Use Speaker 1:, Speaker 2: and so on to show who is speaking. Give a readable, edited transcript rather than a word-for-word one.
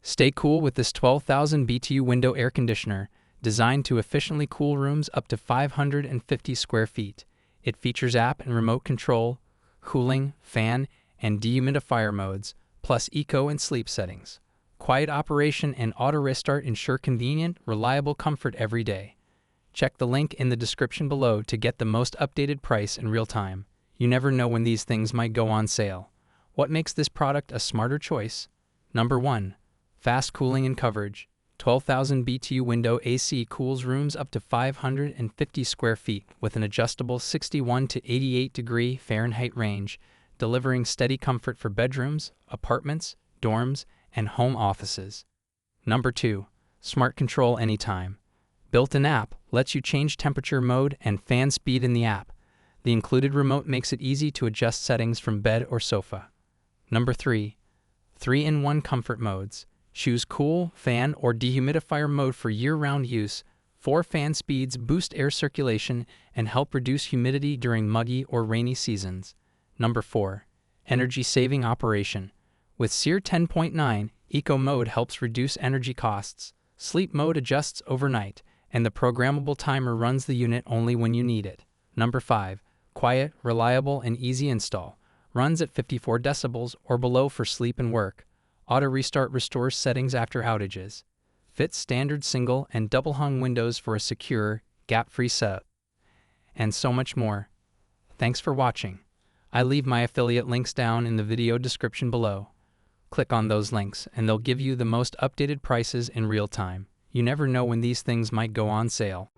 Speaker 1: Stay cool with this 12,000 BTU window air conditioner, designed to efficiently cool rooms up to 550 square feet. It features app and remote control, cooling, fan, and dehumidifier modes, plus eco and sleep settings. Quiet operation and auto restart ensure convenient, reliable comfort every day. Check the link in the description below to get the most updated price in real time. You never know when these things might go on sale. What makes this product a smarter choice? Number 1. Fast cooling and coverage. 12,000 BTU window AC cools rooms up to 550 square feet with an adjustable 61 to 88 degree Fahrenheit range, delivering steady comfort for bedrooms, apartments, dorms, and home offices. Number 2. Smart control anytime. Built-in app lets you change temperature mode and fan speed in the app. The included remote makes it easy to adjust settings from bed or sofa. Number 3. 3-in-1 comfort modes. Choose cool, fan, or dehumidifier mode for year-round use. 4 fan speeds boost air circulation and help reduce humidity during muggy or rainy seasons. Number 4. Energy-saving operation. With SEER 10.9, Eco Mode helps reduce energy costs. Sleep Mode adjusts overnight, and the programmable timer runs the unit only when you need it. Number 5. Quiet, reliable, and easy install. Runs at 54 decibels or below for sleep and work. Auto restart restores settings after outages. Fits standard single and double hung windows for a secure, gap-free setup. And so much more. Thanks for watching. I leave my affiliate links down in the video description below. Click on those links and they'll give you the most updated prices in real time. You never know when these things might go on sale.